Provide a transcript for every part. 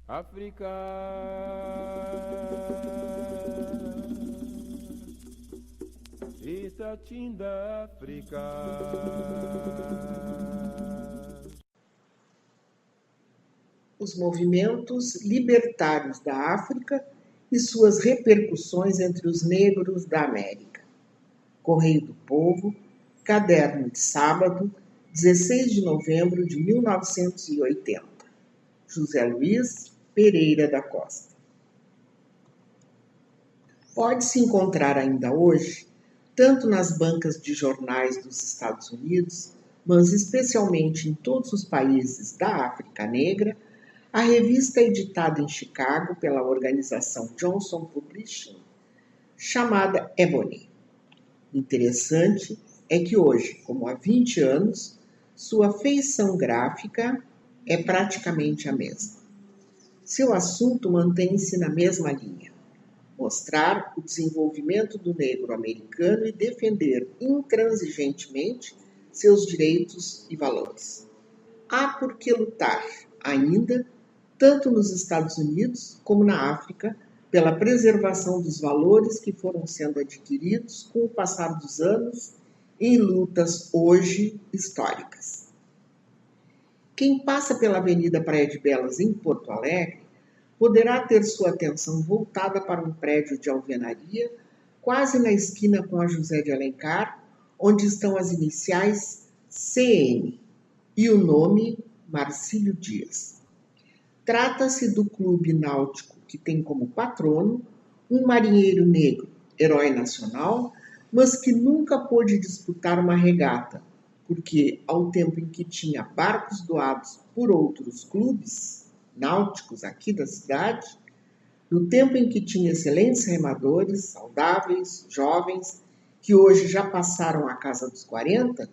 África, Itatinda África. Os movimentos libertários da África e suas repercussões entre os negros da América. Correio do Povo, caderno de sábado, 16 de novembro de 1980. José Luiz Pereira da Costa. Pode-se encontrar ainda hoje, tanto nas bancas de jornais dos Estados Unidos, mas especialmente em todos os países da África Negra, a revista editada em Chicago pela organização Johnson Publishing, chamada Ebony. Interessante é que hoje, como há 20 anos, sua feição gráfica é praticamente a mesma. Seu assunto mantém-se na mesma linha: mostrar o desenvolvimento do negro americano e defender intransigentemente seus direitos e valores. Há por que lutar ainda, tanto nos Estados Unidos como na África, pela preservação dos valores que foram sendo adquiridos com o passar dos anos em lutas hoje históricas. Quem passa pela Avenida Praia de Belas em Porto Alegre poderá ter sua atenção voltada para um prédio de alvenaria quase na esquina com a José de Alencar, onde estão as iniciais CN e o nome Marcílio Dias. Trata-se do clube náutico que tem como patrono um marinheiro negro, herói nacional, mas que nunca pôde disputar uma regata, porque ao tempo em que tinha barcos doados por outros clubes náuticos aqui da cidade, no tempo em que tinha excelentes remadores, saudáveis, jovens, que hoje já passaram a casa dos 40,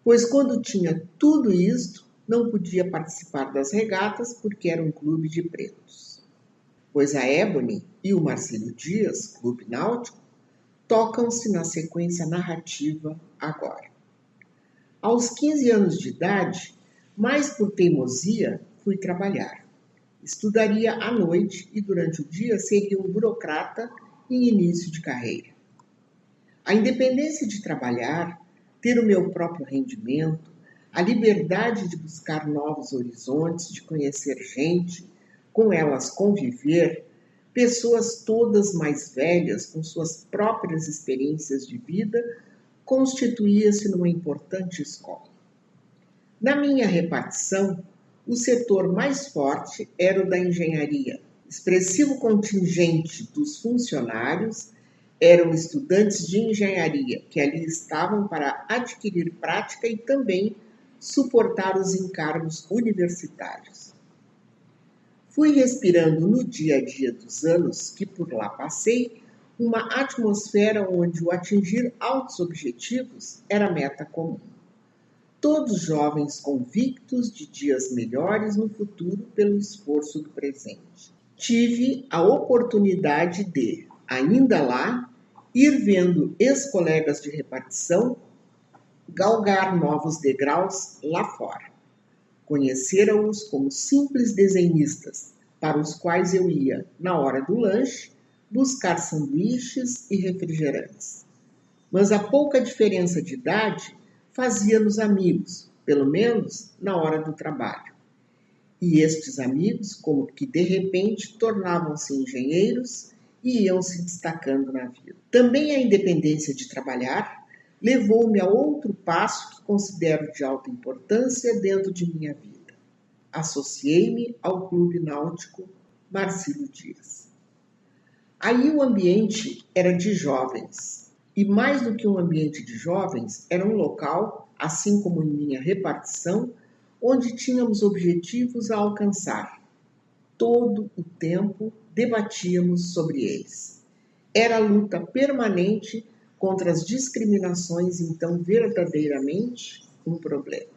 pois quando tinha tudo isto, não podia participar das regatas porque era um clube de pretos. Pois a Ebony e o Marcílio Dias, clube náutico, tocam-se na sequência narrativa agora. Aos 15 anos de idade, mais por teimosia, fui trabalhar. Estudaria à noite e durante o dia seria um burocrata em início de carreira. A independência de trabalhar, ter o meu próprio rendimento, a liberdade de buscar novos horizontes, de conhecer gente, com elas conviver, pessoas todas mais velhas, com suas próprias experiências de vida, constituía-se numa importante escola. Na minha repartição, o setor mais forte era o da engenharia. Expressivo contingente dos funcionários eram estudantes de engenharia que ali estavam para adquirir prática e também suportar os encargos universitários. Fui respirando no dia a dia dos anos que por lá passei uma atmosfera onde o atingir altos objetivos era meta comum. Todos jovens convictos de dias melhores no futuro pelo esforço do presente. Tive a oportunidade de, ainda lá, ir vendo ex-colegas de repartição galgar novos degraus lá fora. Conhecera-os como simples desenhistas, para os quais eu ia, na hora do lanche, buscar sanduíches e refrigerantes. Mas a pouca diferença de idade fazia-nos amigos, pelo menos na hora do trabalho. E estes amigos, como que de repente, tornavam-se engenheiros e iam se destacando na vida. Também a independência de trabalhar levou-me a outro passo que considero de alta importância dentro de minha vida. Associei-me ao Clube Náutico Marcílio Dias. Aí o ambiente era de jovens, e mais do que um ambiente de jovens, era um local, assim como em minha repartição, onde tínhamos objetivos a alcançar. Todo o tempo debatíamos sobre eles. Era a luta permanente contra as discriminações, então verdadeiramente um problema.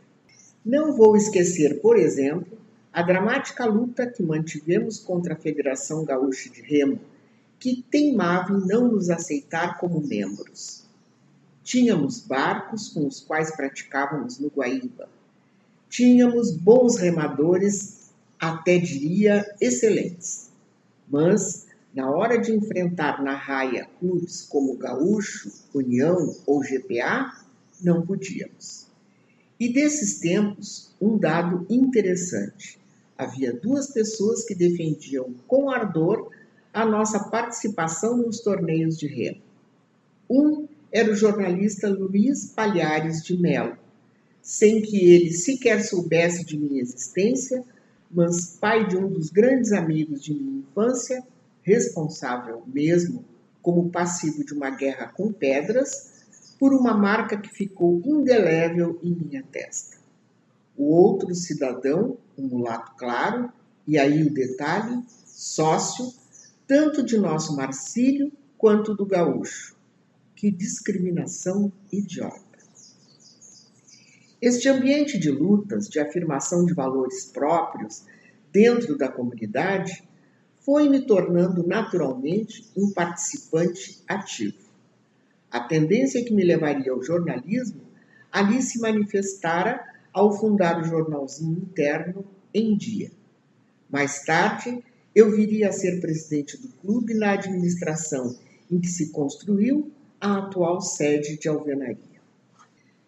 Não vou esquecer, por exemplo, a dramática luta que mantivemos contra a Federação Gaúcha de Remo, que teimava em não nos aceitar como membros. Tínhamos barcos com os quais praticávamos no Guaíba. Tínhamos bons remadores até diria excelentes. Mas, na hora de enfrentar na raia clubes como Gaúcho, União ou GPA, não podíamos. E desses tempos, um dado interessante. Havia duas pessoas que defendiam com ardor a nossa participação nos torneios de remo. Um era o jornalista Luiz Palhares de Melo, sem que ele sequer soubesse de minha existência, mas pai de um dos grandes amigos de minha infância, responsável mesmo como passivo de uma guerra com pedras, por uma marca que ficou indelével em minha testa. O outro cidadão, um mulato claro, e aí o detalhe, sócio, tanto de nosso Marcílio quanto do gaúcho. Que discriminação idiota! Este ambiente de lutas, de afirmação de valores próprios dentro da comunidade, foi me tornando naturalmente um participante ativo. A tendência que me levaria ao jornalismo ali se manifestara ao fundar o jornalzinho interno Em Dia. Mais tarde, eu viria a ser presidente do clube na administração em que se construiu a atual sede de alvenaria.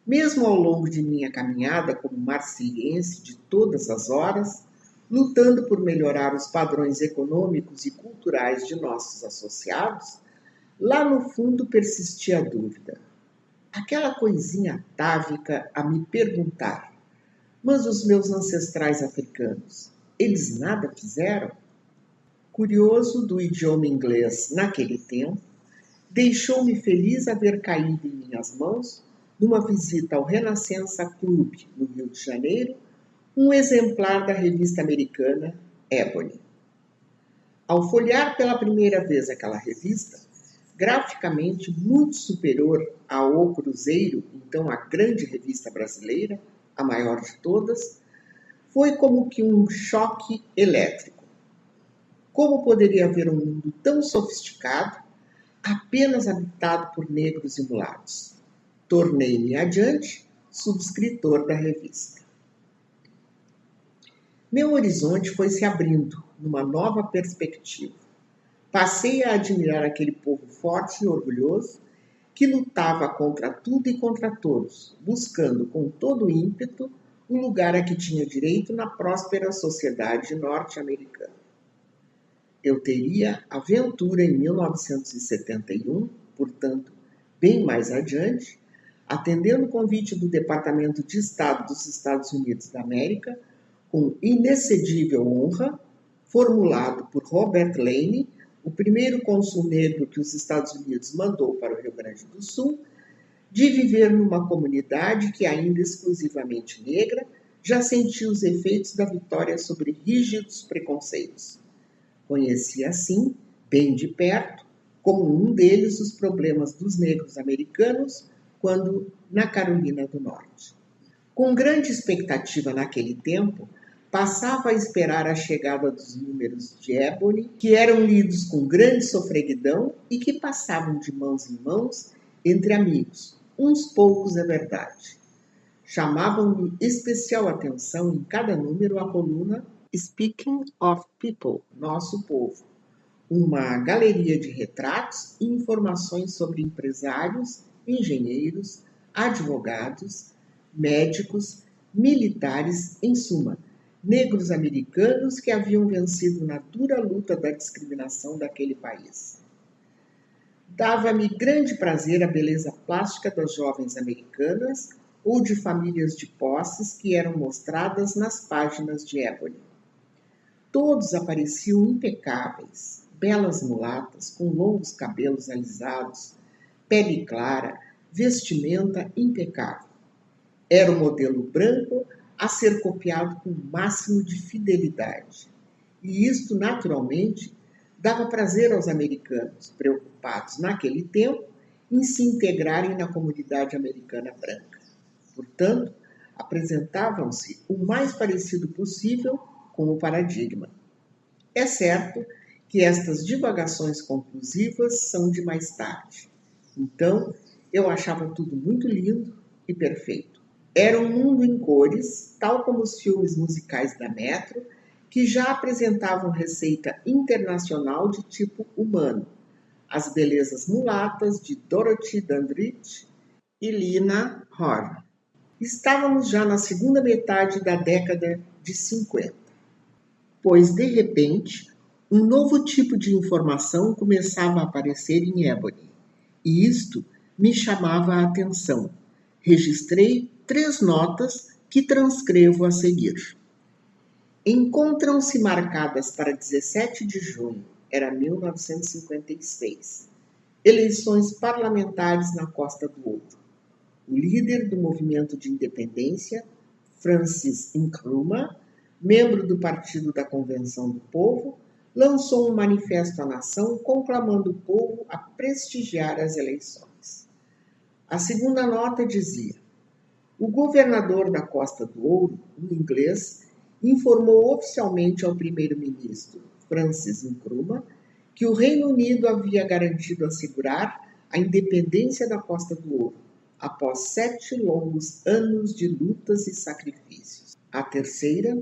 Mesmo ao longo de minha caminhada como marciliense de todas as horas, lutando por melhorar os padrões econômicos e culturais de nossos associados, lá no fundo persistia a dúvida. Aquela coisinha atávica a me perguntar, mas os meus ancestrais africanos, eles nada fizeram? Curioso do idioma inglês naquele tempo, deixou-me feliz haver caído em minhas mãos, numa visita ao Renascença Club, no Rio de Janeiro, um exemplar da revista americana Ebony. Ao folhear pela primeira vez aquela revista, graficamente muito superior ao O Cruzeiro, então a grande revista brasileira, a maior de todas, foi como que um choque elétrico. Como poderia haver um mundo tão sofisticado, apenas habitado por negros e mulatos? Tornei-me adiante subscritor da revista. Meu horizonte foi se abrindo numa nova perspectiva. Passei a admirar aquele povo forte e orgulhoso que lutava contra tudo e contra todos, buscando com todo o ímpeto o lugar a que tinha direito na próspera sociedade norte-americana. Eu teria aventura em 1971, portanto, bem mais adiante, atendendo o convite do Departamento de Estado dos Estados Unidos da América, com inexcedível honra, formulado por Robert Lane, o primeiro cônsul negro que os Estados Unidos mandou para o Rio Grande do Sul, de viver numa comunidade que, ainda exclusivamente negra, já sentia os efeitos da vitória sobre rígidos preconceitos. Conheci, assim, bem de perto, como um deles, os problemas dos negros americanos quando na Carolina do Norte. Com grande expectativa naquele tempo, passava a esperar a chegada dos números de Ebony, que eram lidos com grande sofreguidão e que passavam de mãos em mãos entre amigos, uns poucos é verdade. Chamavam-me especial atenção em cada número a coluna Speaking of People, Nosso Povo, uma galeria de retratos e informações sobre empresários, engenheiros, advogados, médicos, militares, em suma, negros americanos que haviam vencido na dura luta da discriminação daquele país. Dava-me grande prazer a beleza plástica das jovens americanas ou de famílias de posses que eram mostradas nas páginas de Ebony. Todos apareciam impecáveis, belas mulatas com longos cabelos alisados, pele clara, vestimenta impecável. Era o modelo branco a ser copiado com o máximo de fidelidade. E isto, naturalmente, dava prazer aos americanos, preocupados naquele tempo em se integrarem na comunidade americana branca. Portanto, apresentavam-se o mais parecido possível com o paradigma. É certo que estas divagações conclusivas são de mais tarde. Então, eu achava tudo muito lindo e perfeito. Era um mundo em cores, tal como os filmes musicais da Metro, que já apresentavam receita internacional de tipo humano, as belezas mulatas de Dorothy Dandridge e Lina Horne. Estávamos já na segunda metade da década de 50, pois, de repente, um novo tipo de informação começava a aparecer em Ebony, e isto me chamava a atenção. Registrei 3 notas que transcrevo a seguir. Encontram-se marcadas para 17 de junho, era 1956, eleições parlamentares na Costa do Ouro. O líder do movimento de independência, Francis Nkrumah, membro do Partido da Convenção do Povo, lançou um manifesto à nação conclamando o povo a prestigiar as eleições. A segunda nota dizia: o governador da Costa do Ouro, um inglês, informou oficialmente ao primeiro-ministro Francis Nkrumah que o Reino Unido havia garantido assegurar a independência da Costa do Ouro, após 7 longos anos de lutas e sacrifícios. A terceira,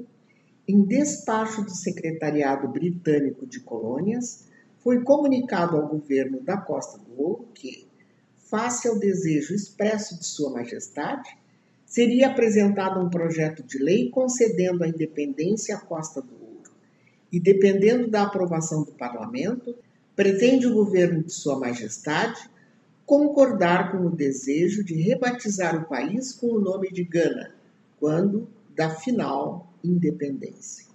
em despacho do Secretariado Britânico de Colônias, foi comunicado ao governo da Costa do Ouro que, face ao desejo expresso de Sua Majestade, seria apresentado um projeto de lei concedendo a independência à Costa do Ouro e, dependendo da aprovação do Parlamento, pretende o governo de Sua Majestade concordar com o desejo de rebatizar o país com o nome de Gana, quando da final independência.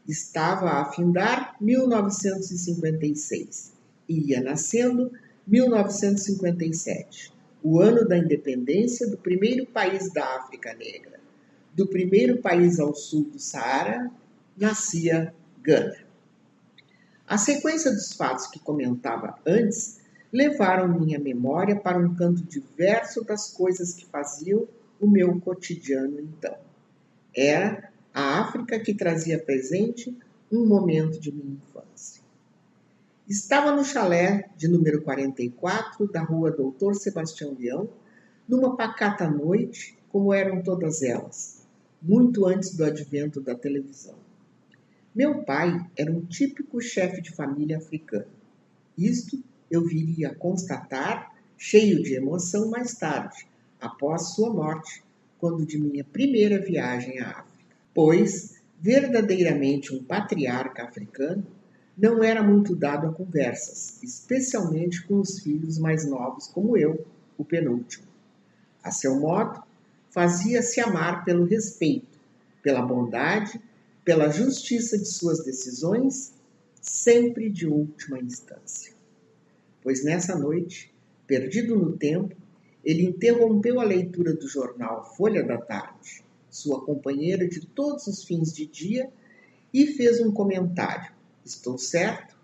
Estava a findar 1956 e ia nascendo 1957, o ano da independência do primeiro país da África Negra. Do primeiro país ao sul do Saara, nascia Gana. A sequência dos fatos que comentava antes levaram minha memória para um canto diverso das coisas que faziam o meu cotidiano então. Era a África que trazia presente um momento de minha infância. Estava no chalé de número 44 da rua Doutor Sebastião Leão, numa pacata noite, como eram todas elas, muito antes do advento da televisão. Meu pai era um típico chefe de família africano. Isto eu viria a constatar, cheio de emoção, mais tarde, após sua morte, quando de minha primeira viagem à África. Pois, verdadeiramente um patriarca africano, não era muito dado a conversas, especialmente com os filhos mais novos como eu, o penúltimo. A seu modo, fazia-se amar pelo respeito, pela bondade, pela justiça de suas decisões, sempre de última instância. Pois nessa noite, perdido no tempo, ele interrompeu a leitura do jornal Folha da Tarde, sua companheira de todos os fins de dia, e fez um comentário, estou certo,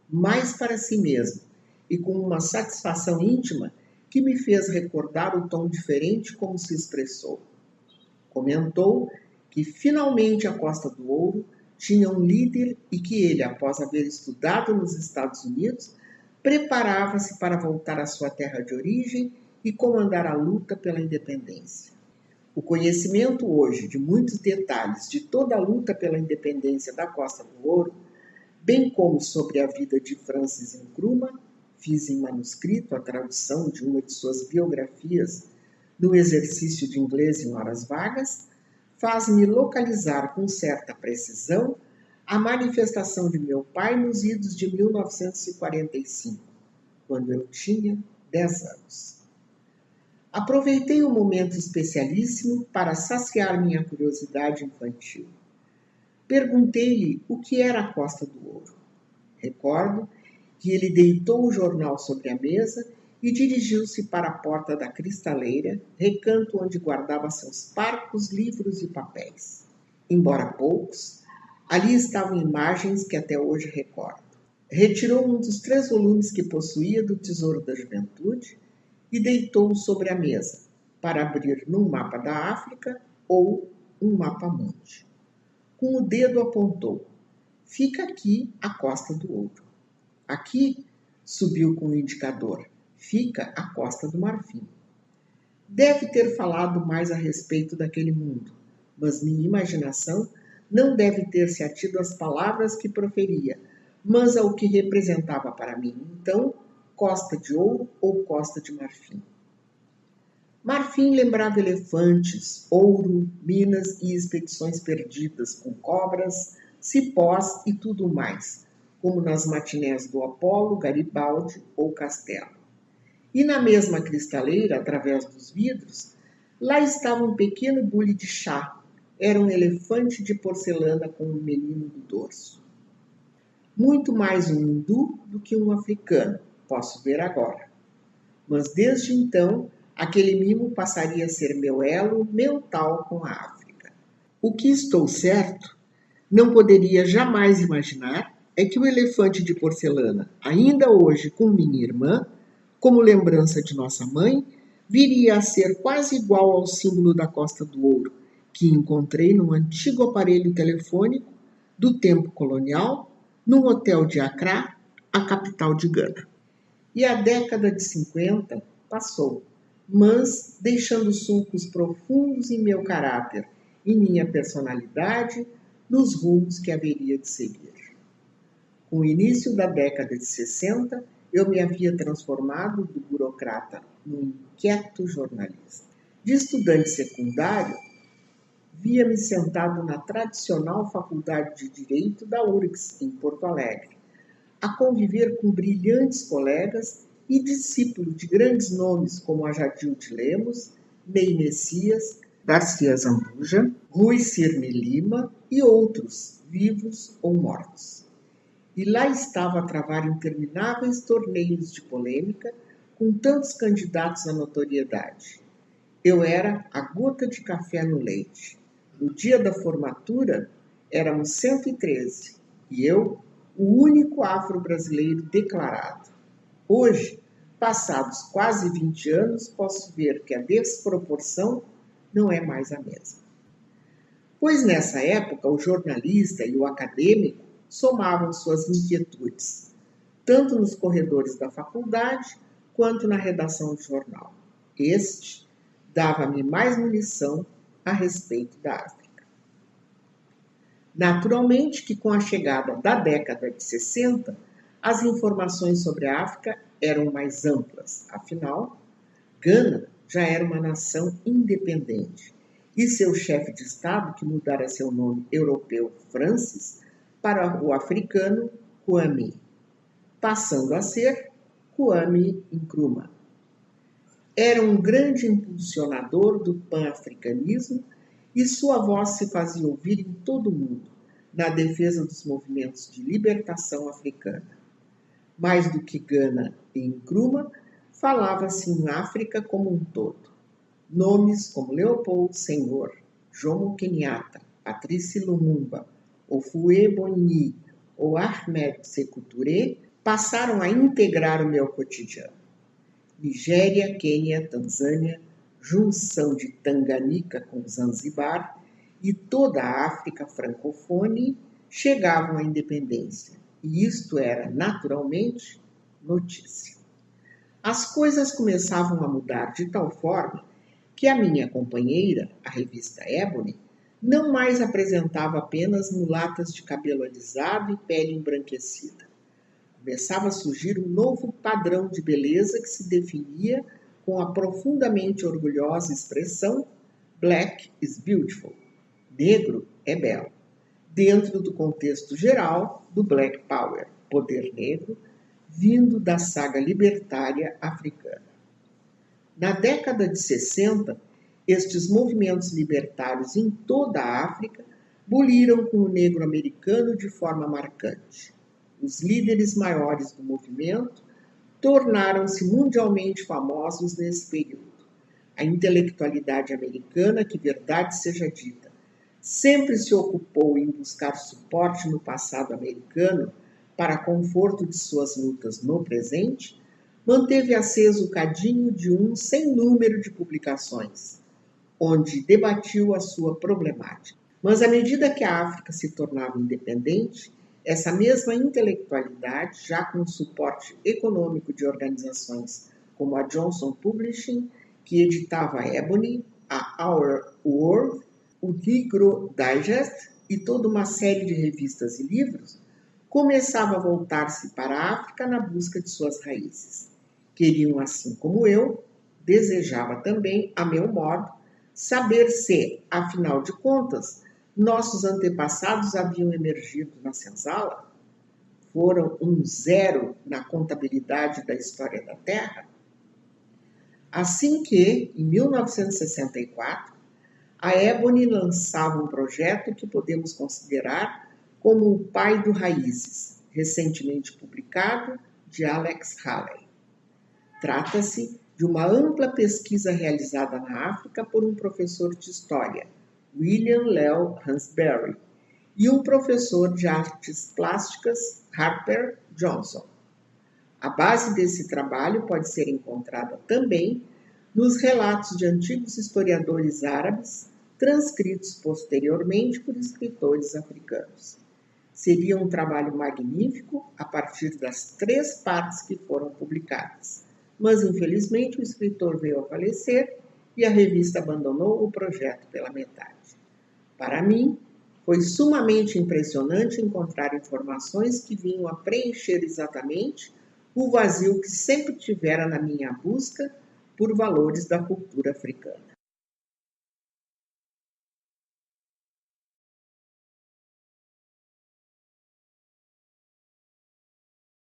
mais para si mesmo, e com uma satisfação íntima que me fez recordar o tom diferente como se expressou. Comentou que finalmente a Costa do Ouro tinha um líder e que ele, após haver estudado nos Estados Unidos, preparava-se para voltar à sua terra de origem e comandar a luta pela independência. O conhecimento hoje de muitos detalhes de toda a luta pela independência da Costa do Ouro, bem como sobre a vida de Francis Nkrumah, fiz em manuscrito a tradução de uma de suas biografias no exercício de inglês em horas vagas, faz-me localizar com certa precisão a manifestação de meu pai nos idos de 1945, quando eu tinha 10 anos. Aproveitei um momento especialíssimo para saciar minha curiosidade infantil. Perguntei-lhe o que era a Costa do Ouro. Recordo que ele deitou o jornal sobre a mesa e dirigiu-se para a porta da cristaleira, recanto onde guardava seus parcos livros e papéis. Embora poucos, ali estavam imagens que até hoje recordo. Retirou um dos 3 volumes que possuía do Tesouro da Juventude e deitou-o sobre a mesa, para abrir num mapa da África ou um mapa-mundi. Com o dedo apontou: fica aqui a Costa do Ouro. Aqui, subiu com o indicador, fica a Costa do Marfim. Deve ter falado mais a respeito daquele mundo, mas minha imaginação não deve ter se atido às palavras que proferia, mas ao que representava para mim, então, Costa de Ouro ou Costa de Marfim. Marfim lembrava elefantes, ouro, minas e expedições perdidas com cobras, cipós e tudo mais, como nas matinés do Apolo, Garibaldi ou Castelo. E na mesma cristaleira, através dos vidros, lá estava um pequeno bule de chá. Era um elefante de porcelana com um menino no dorso. Muito mais um hindu do que um africano, posso ver agora. Mas desde então, aquele mimo passaria a ser meu elo mental com a África. O que estou certo, não poderia jamais imaginar, é que o elefante de porcelana, ainda hoje com minha irmã, como lembrança de nossa mãe, viria a ser quase igual ao símbolo da Costa do Ouro, que encontrei num antigo aparelho telefônico do tempo colonial, num hotel de Accra, a capital de Gana. E a década de 50 passou, mas deixando sulcos profundos em meu caráter e minha personalidade nos rumos que haveria de seguir. Com o início da década de 60, eu me havia transformado do burocrata num inquieto jornalista. De estudante secundário, via-me sentado na tradicional Faculdade de Direito da URGS, em Porto Alegre, a conviver com brilhantes colegas e discípulo de grandes nomes como Ajadil de Lemos, Ney Messias, Garcia Zambuja, Rui Cirne Lima e outros, vivos ou mortos. E lá estava a travar intermináveis torneios de polêmica com tantos candidatos à notoriedade. Eu era a gota de café no leite. No dia da formatura, éramos 113 e eu, o único afro-brasileiro declarado. Hoje, passados quase 20 anos, posso ver que a desproporção não é mais a mesma. Pois nessa época, o jornalista e o acadêmico somavam suas inquietudes, tanto nos corredores da faculdade quanto na redação do jornal. Este dava-me mais munição a respeito da África. Naturalmente que com a chegada da década de 60, as informações sobre a África eram mais amplas. Afinal, Gana já era uma nação independente e seu chefe de Estado, que mudara seu nome europeu Francis para o africano Kwame, passando a ser Kwame Nkrumah. Era um grande impulsionador do pan-africanismo e sua voz se fazia ouvir em todo o mundo, na defesa dos movimentos de libertação africana. Mais do que Gana e Nkrumah, falava-se em África como um todo. Nomes como Leopold Senghor, Jomo Kenyatta, Patrice Lumumba, Houphouët Boigny ou Ahmed Sékou Touré passaram a integrar o meu cotidiano. Nigéria, Quênia, Tanzânia, junção de Tanganica com Zanzibar e toda a África francofone chegavam à independência. E isto era, naturalmente, notícia. As coisas começavam a mudar de tal forma que a minha companheira, a revista Ebony, não mais apresentava apenas mulatas de cabelo alisado e pele embranquecida. Começava a surgir um novo padrão de beleza que se definia com a profundamente orgulhosa expressão Black is beautiful, negro é belo, dentro do contexto geral do Black Power, poder negro, vindo da saga libertária africana. Na década de 60, estes movimentos libertários em toda a África buliram com o negro americano de forma marcante. Os líderes maiores do movimento tornaram-se mundialmente famosos nesse período. A intelectualidade americana, que verdade seja dita, sempre se ocupou em buscar suporte no passado americano para conforto de suas lutas no presente, manteve aceso o cadinho de um sem número de publicações, onde debatiu a sua problemática. Mas à medida que a África se tornava independente, essa mesma intelectualidade, já com o suporte econômico de organizações como a Johnson Publishing, que editava a Ebony, a Our World, o Negro Digest e toda uma série de revistas e livros, começava a voltar-se para a África na busca de suas raízes. Queriam, assim como eu, desejava também, a meu modo, saber se, afinal de contas, nossos antepassados haviam emergido na senzala, foram um zero na contabilidade da história da Terra. Assim que, em 1964, a Ebony lançava um projeto que podemos considerar como o pai do Raízes, recentemente publicado, de Alex Haley. Trata-se de uma ampla pesquisa realizada na África por um professor de História, William Leo Hansberry, e um professor de Artes Plásticas, Harper Johnson. A base desse trabalho pode ser encontrada também nos relatos de antigos historiadores árabes, transcritos posteriormente por escritores africanos. Seria um trabalho magnífico a partir das 3 partes que foram publicadas, mas infelizmente o escritor veio a falecer e a revista abandonou o projeto pela metade. Para mim, foi sumamente impressionante encontrar informações que vinham a preencher exatamente o vazio que sempre tivera na minha busca por valores da cultura africana.